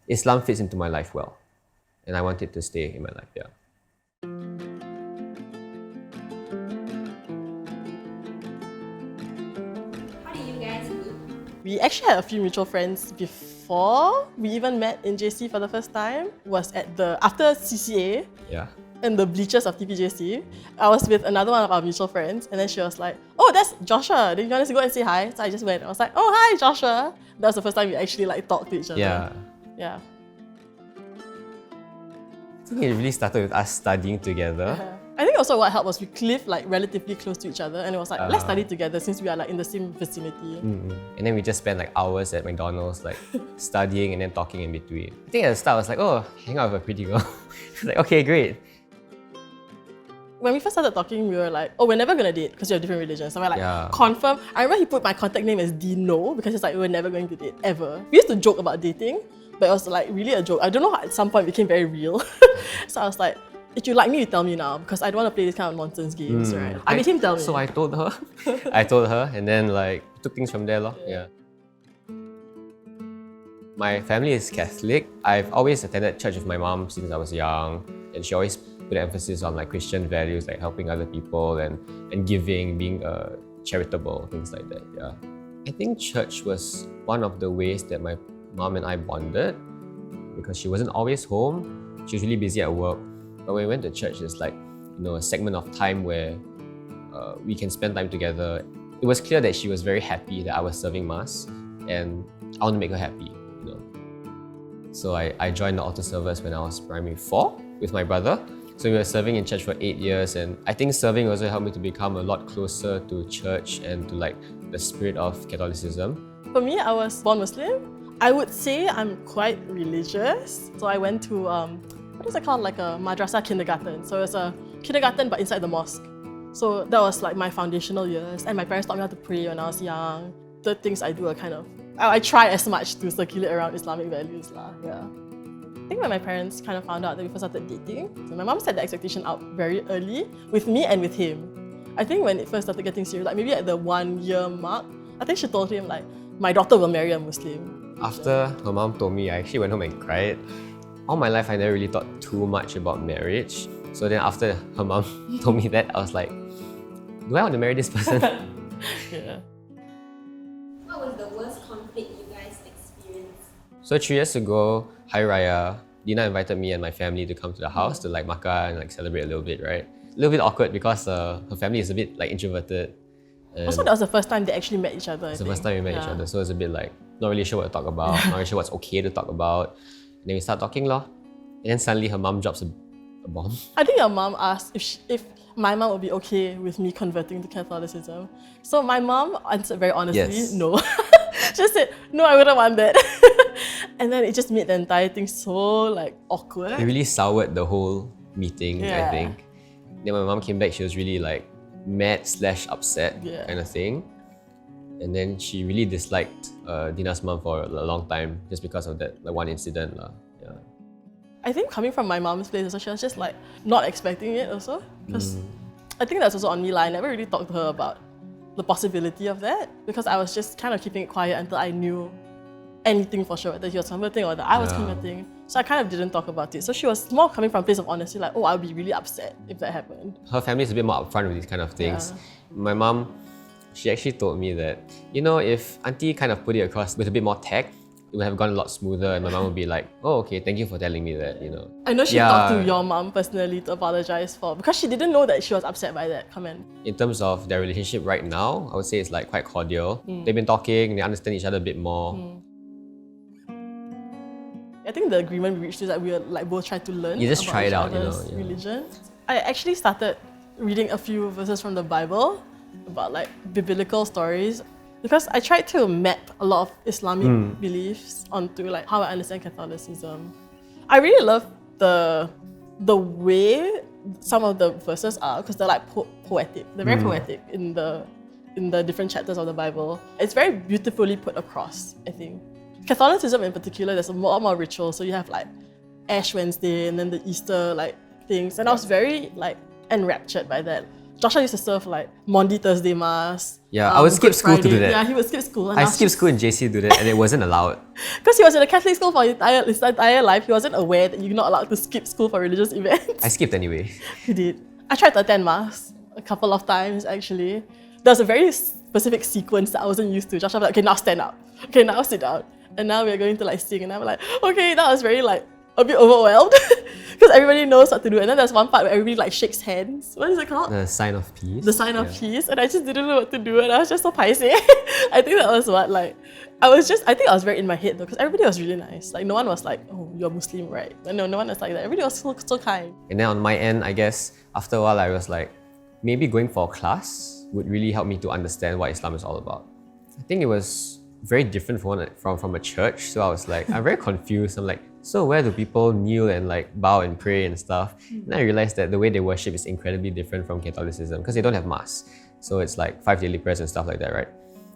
Islam fits into my life well, and I want it to stay in my life. Yeah. How did you guys meet? We actually had a few mutual friends before we even met in JC for the first time. Was at after CCA Yeah. in the bleachers of TPJC. I was with another one of our mutual friends, and then she was like, "Oh, that's Joshua. Do you want us to go and say hi?" So I just went. I was like, "Oh, hi, Joshua." That was the first time we actually like talked to each other. Yeah. Yeah. I think it really started with us studying together. I think also what helped was we lived like relatively close to each other, and it was like, let's study together since we are like in the same vicinity. And then we just spent like hours at McDonald's, like studying and then talking in between. I think at the start I was like, oh, hang out with a pretty girl. Like, okay, great. When we first started talking, we were like, oh, we're never gonna date because we have different religions. So we're like, Yeah. confirm. I remember he put my contact name as Dino because it's like, we're never going to date, ever. We used to joke about dating, but it was like really a joke. I don't know how at some point it became very real. So I was like, if you like me, you tell me now because I don't want to play this kind of nonsense games, right? I made him tell me. So I told her. I told her, and then like took things from there, lor. Yeah. My family is Catholic. I've always attended church with my mom since I was young, and she always put emphasis on like Christian values, like helping other people and giving, being charitable, things like that. Yeah. I think church was one of the ways that my mom and I bonded because she wasn't always home. She was really busy at work. But when we went to church, it's like, a segment of time where we can spend time together. It was clear that she was very happy that I was serving Mass, and I want to make her happy, So I joined the altar service when I was primary 4 with my brother. So we were serving in church for 8 years, and I think serving also helped me to become a lot closer to church and to like the spirit of Catholicism. For me, I was born Muslim. I would say I'm quite religious. So I went to, what is it called? Like a madrasah kindergarten. So it's a kindergarten but inside the mosque. So that was like my foundational years. And my parents taught me how to pray when I was young. The things I do are kind of, I try as much to circulate around Islamic values. Yeah. I think when my parents kind of found out that we first started dating, so my mom set the expectation out very early with me and with him. I think when it first started getting serious, like maybe at the 1 year mark, I think she told him like, my daughter will marry a Muslim. After her mom told me, I actually went home and cried. All my life, I never really thought too much about marriage. So then after her mom told me that, I was like, do I want to marry this person? Yeah. What was the worst conflict you guys experienced? So 3 years ago, Hari Raya, Dina invited me and my family to come to the house to like makan and like celebrate a little bit, right? A little bit awkward because her family is a bit like introverted. Also, that was the first time they actually met each other. It's the first time we met each other, so it's a bit like not really sure what to talk about, not really sure what's okay to talk about. And then we start talking, lor. And then suddenly her mom drops a bomb. I think your mom asked if my mom would be okay with me converting to Catholicism. So my mom answered very honestly, Yes. no. She said, no, I wouldn't want that. And then it just made the entire thing so like awkward. It really soured the whole meeting, I Yeah. think. Then when my mom came back, she was really like mad/upset Yeah. kind of thing. And then she really disliked Dina's mom for a long time just because of that like one incident. Yeah. I think coming from my mom's place also, she was just like not expecting it also. Because I think that's also on me. Like, I never really talked to her about the possibility of that because I was just kind of keeping it quiet until I knew anything for sure, whether he was converting or that I was Yeah. converting. So I kind of didn't talk about it. So she was more coming from a place of honesty, like, oh, I'll be really upset if that happened. Her family is a bit more upfront with these kind of things. Yeah. My mom, she actually told me that, if auntie kind of put it across with a bit more tact, it would have gone a lot smoother, and my mom would be like, oh, okay, thank you for telling me that, I know she Yeah. talked to your mom personally to apologize for, because she didn't know that she was upset by that comment. In terms of their relationship right now, I would say it's like quite cordial. They've been talking, they understand each other a bit more. I think the agreement we reached is that we were like both trying to learn. You just about try it each out, other's yeah. religion. I actually started reading a few verses from the Bible about like biblical stories because I tried to map a lot of Islamic beliefs onto like how I understand Catholicism. I really love the way some of the verses are because they're like poetic. They're very poetic in the different chapters of the Bible. It's very beautifully put across, I think. Catholicism in particular, there's a lot more rituals. So you have like Ash Wednesday and then the Easter like things. And I was very like enraptured by that. Joshua used to serve like Maundy Thursday Mass. Yeah, I would skip Good school to do Friday. that. Yeah, he would skip school. And I skipped school in JC to do that, and it wasn't allowed. Because he was in a Catholic school for his entire life, he wasn't aware that you're not allowed to skip school for religious events. I skipped anyway. He did. I tried to attend Mass a couple of times actually. There was a very specific sequence that I wasn't used to. Joshua was like, okay, now stand up. Okay, now sit down. And now we're going to like sing. And I'm like, okay, that was very like a bit overwhelmed because everybody knows what to do. And then there's one part where everybody like shakes hands. What is it called? The sign of peace. The sign of peace. And I just didn't know what to do. And I was just so paiseh. I think that was what like, I think I was very in my head though because everybody was really nice. Like no one was like, oh, you're Muslim, right? No one was like that. Everybody was so kind. And then on my end, I guess, after a while, I was like, maybe going for a class would really help me to understand what Islam is all about. I think it was very different from a church. So I was like, I'm very confused. I'm like, so where do people kneel and like bow and pray and stuff? And I realized that the way they worship is incredibly different from Catholicism because they don't have mass. So it's like 5 daily prayers and stuff like that, right?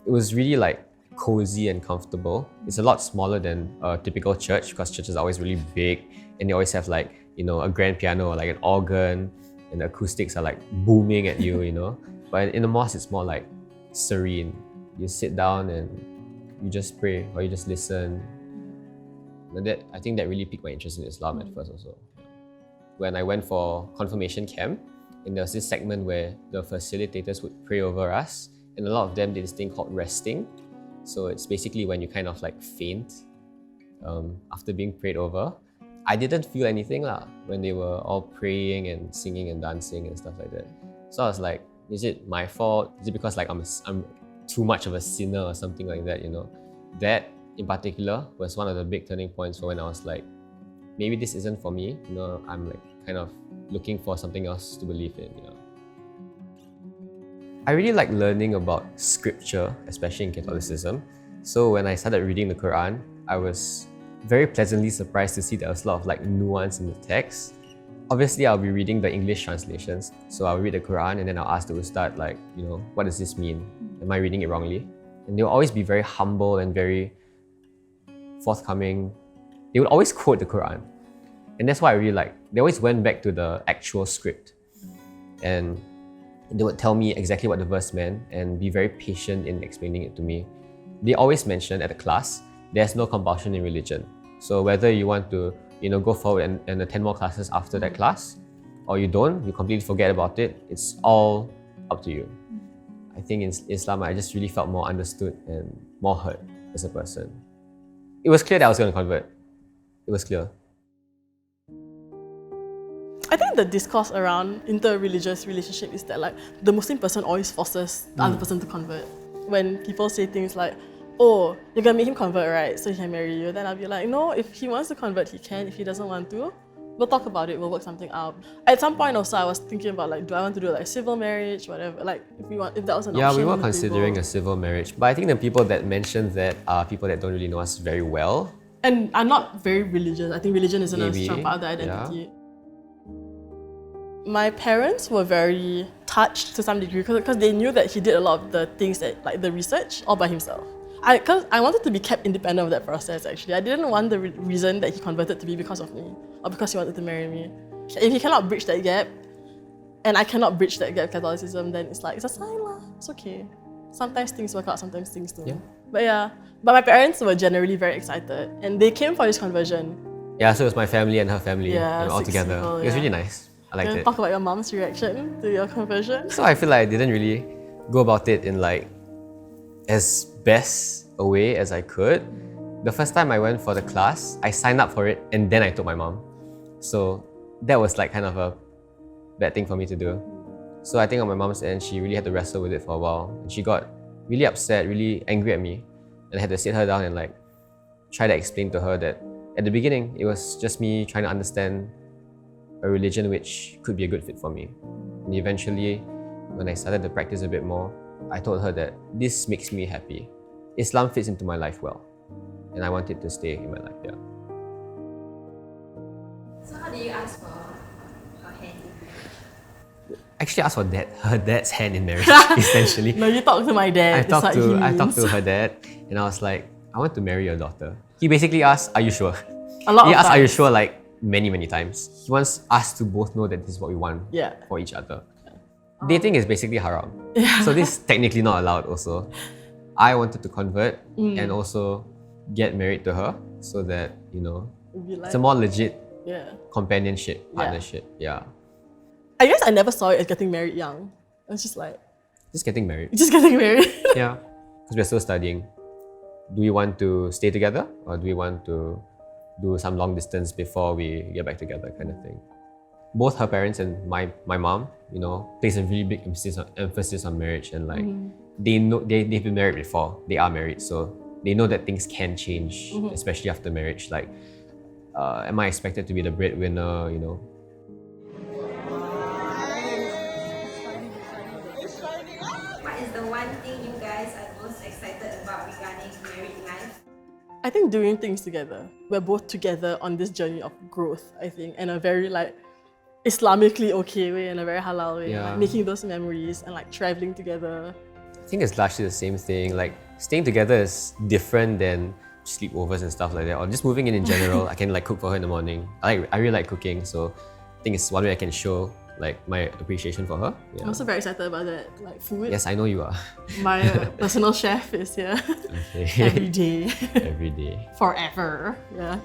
It was really like cozy and comfortable. It's a lot smaller than a typical church because churches are always really big and they always have like, you know, a grand piano or like an organ and the acoustics are like booming at you, you know? But in the mosque, it's more like serene. You sit down and you just pray or you just listen. And I think that really piqued my interest in Islam at first also. When I went for confirmation camp, and there was this segment where the facilitators would pray over us, and a lot of them did this thing called resting. So it's basically when you kind of like faint after being prayed over. I didn't feel anything when they were all praying and singing and dancing and stuff like that. So I was like, is it my fault? Is it because like I'm too much of a sinner or something like that, you know? That in particular was one of the big turning points for when I was like, maybe this isn't for me, you know, I'm like kind of looking for something else to believe in, you know. I really like learning about scripture, especially in Catholicism. So when I started reading the Quran, I was very pleasantly surprised to see there was a lot of like nuance in the text. Obviously, I'll be reading the English translations. So I'll read the Quran and then I'll ask the Ustad like, you know, what does this mean? Am I reading it wrongly? And they'll always be very humble and very forthcoming. They would always quote the Quran. And that's why I really like. They always went back to the actual script. And they would tell me exactly what the verse meant and be very patient in explaining it to me. They always mention at the class, there's no compulsion in religion. So whether you want to, you know, go forward and attend more classes after that class, or you don't, you completely forget about it, it's all up to you. I think in Islam, I just really felt more understood and more heard as a person. It was clear that I was going to convert. It was clear. I think the discourse around inter-religious relationship is that like the Muslim person always forces the other person to convert. When people say things like, oh, you're gonna make him convert, right? So he can marry you. Then I'll be like, no, if he wants to convert, he can. If he doesn't want to, we'll talk about it, we'll work something out. At some point also, I was thinking about like, do I want to do like civil marriage, whatever, like if that was an option. Yeah, we were considering a civil marriage. But I think the people that mentioned that are people that don't really know us very well. And are not very religious. I think religion isn't a strong part of the identity. Yeah. My parents were very touched to some degree because they knew that he did a lot of the things that, like the research, all by himself. Because I wanted to be kept independent of that process actually. I didn't want the reason that he converted to be because of me or because he wanted to marry me. If he cannot bridge that gap, and I cannot bridge that gap with Catholicism, then it's like, it's a sign lah. It's okay. Sometimes things work out, sometimes things don't. Yeah. But my parents were generally very excited and they came for his conversion. Yeah, so it was my family and her family, Yeah, you know, all together. people, It was really nice. I liked Can you it. talk about your mom's reaction to your conversion? So I feel like I didn't really go about it in like as best a way as I could. The first time I went for the class, I signed up for it and then I told my mom. So that was like kind of a bad thing for me to do. So I think on my mom's end, she really had to wrestle with it for a while. And she got really upset, really angry at me. And I had to sit her down and like try to explain to her that at the beginning, it was just me trying to understand a religion which could be a good fit for me. And eventually, when I started to practice a bit more, I told her that this makes me happy. Islam fits into my life well, and I want it to stay in my life, yeah. So how do you ask for her hand? Actually, I asked for her dad's hand in marriage, essentially. No, you talk to my dad. I It's what he talked to means. her dad, and I was like, I want to marry your daughter. He basically asked, are you sure? A lot He of asked, are you times. sure, like many times. He wants us to both know that this is what we want Yeah. for each other. Dating is basically haram. So this is technically not allowed also. I wanted to convert and also get married to her so that, it's a more legit companionship, partnership. Yeah. I guess I never saw it as getting married young. I was just like... Just getting married. Just getting married. Yeah. Because we're still studying. Do we want to stay together or do we want to do some long distance before we get back together kind of thing? Both her parents and my mom, place a really big emphasis on marriage, and like they know they've been married before. They are married, so they know that things can change, especially after marriage. Like, am I expected to be the breadwinner? What is the one thing you guys are most excited about regarding married life? I think doing things together. We're both together on this journey of growth, I think, in a very Islamically okay way, in a very halal way. Yeah. Like making those memories and traveling together. I think it's largely the same thing. Like, staying together is different than sleepovers and stuff like that, or just moving in general. I can cook for her in the morning. I really like cooking, so I think it's one way I can show my appreciation for her. Yeah. I'm also very excited about that. Food. Yes, I know you are. My personal chef is here. Okay. Every day. Every day. Forever. Yeah.